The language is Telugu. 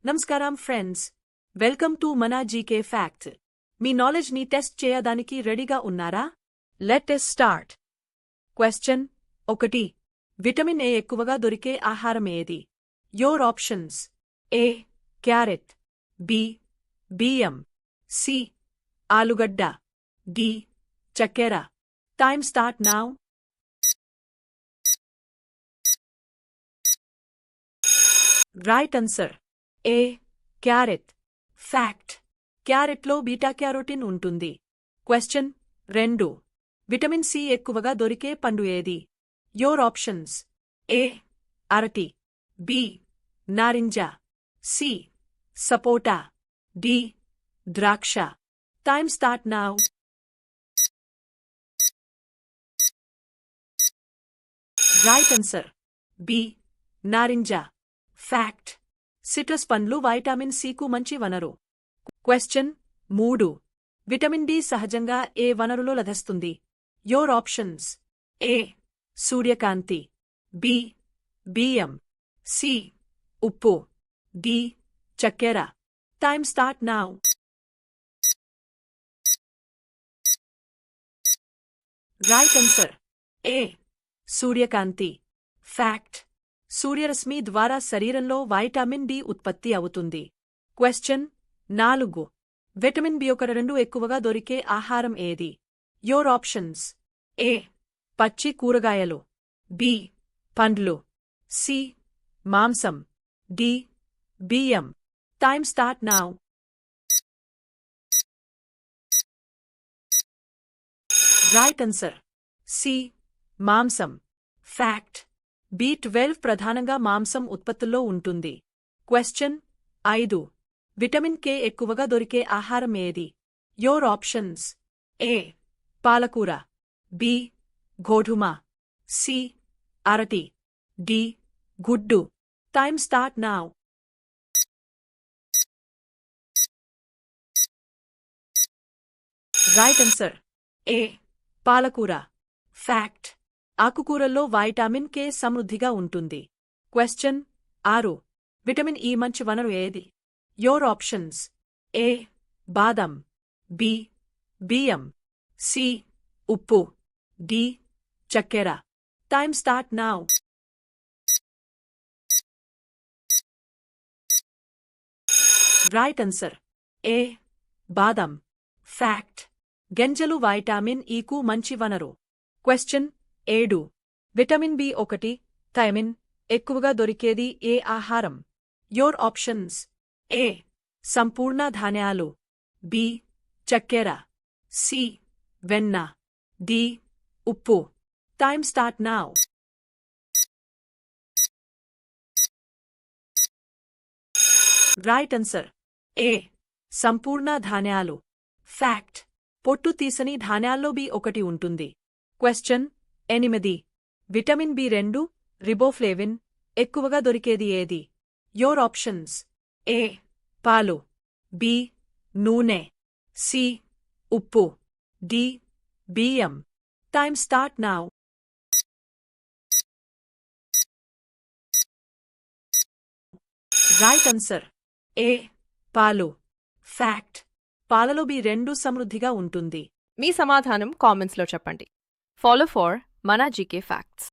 నమస్కారం ఫ్రెండ్స్, వెల్కమ్ టు మన జీకే ఫ్యాక్ట్. మీ నాలెడ్జ్ ని టెస్ట్ చేయడానికి రెడీగా ఉన్నారా? Let us start. Question 1. Vitamin A ఎక్కువగా దొరికే ఆహారం ఏది? Your options: A carrot, B బియ్యం, సి ఆలుగడ్డ, డి చక్కెర. Time start now. Right answer A carrot. Fact: క్యారెట్లో బీటా క్యారోటిన్ ఉంటుంది. క్వశ్చన్ 2. విటమిన్ సి ఎక్కువగా దొరికే పండు ఏది? యోర్ ఆప్షన్స్: ఏ అరటి, బి నారింజ, సి సపోటా, డి ద్రాక్ష. Time start now. Right answer B నారింజ. ఫ్యాక్ట్: సిట్రస్ పండ్లు వైటామిన్ సికు మంచి వనరు. క్వశ్చన్ 3. విటమిన్ డి సహజంగా ఏ వనరులో లభిస్తుంది? యోర్ ఆప్షన్స్: ఏ సూర్యకాంతి, బి బియ్యం, సి ఉప్పు, డి చక్కెర. Time start now. Right answer A సూర్యకాంతి. ఫ్యాక్ట్: సూర్యరశ్మి ద్వారా శరీరంలో వైటామిన్ డి ఉత్పత్తి అవుతుంది. క్వశ్చన్ 4. విటమిన్ బి1-2 ఎక్కువగా దొరికే ఆహారం ఏది? యోర్ ఆప్షన్స్: ఏ పచ్చి కూరగాయలు, బి పండ్లు, సి మాంసం, డి బియ్యం. Time start now. Right answer C మాంసం. ఫ్యాక్ట్: బి12 ప్రధానంగా మాంసం ఉత్పత్తుల్లో ఉంటుంది. క్వశ్చన్ 5. విటమిన్ కే ఎక్కువగా దొరికే ఆహారం ఏది? యోర్ ఆప్షన్స్: ఏ పాలకూర, బి గోధుమ, సి అరటి, డి గుడ్డు. Time start now. Right answer A పాలకూర. ఫ్యాక్ట్: ఆకుకూరల్లో వైటామిన్ కే సమృద్ధిగా ఉంటుంది. క్వశ్చన్ 6. విటమిన్ ఈ మంచి వనరు ఏది? యోర్ ఆప్షన్స్: ఏ బాదం, బి బియ్యం, సి ఉప్పు, డి చక్కెర. Time start now. Right answer A బాదం. ఫ్యాక్ట్: గింజలు వైటామిన్ ఈకు మంచి వనరు. క్వశ్చన్ 7. విటమిన్ బి1 థైమిన్ ఎక్కువగా దొరికేది ఏ ఆహారం? యోర్ ఆప్షన్స్: ఏ సంపూర్ణ ధాన్యాలు, బి చక్కెర, సి వెన్న, డి ఉప్పు. Time start now. Right answer A సంపూర్ణ ధాన్యాలు. ఫ్యాక్ట్: పొట్టు తీసని ధాన్యాల్లో బి1 ఉంటుంది. క్వశ్చన్ 8. విటమిన్ బి2 రిబోఫ్లేవిన్ ఎక్కువగా దొరికేది ఏది? యోర్ ఆప్షన్స్: ఏ పాలు, బి నూనె, సి ఉప్పు, డి బియ్యం. Time start now. Right answer A పాలు. ఫ్యాక్ట్: పాలలో బి2 సమృద్ధిగా ఉంటుంది. మీ సమాధానం కామెంట్స్లో చెప్పండి. ఫాలో ఫర్ మన జీకే ఫ్యాక్ట్స్.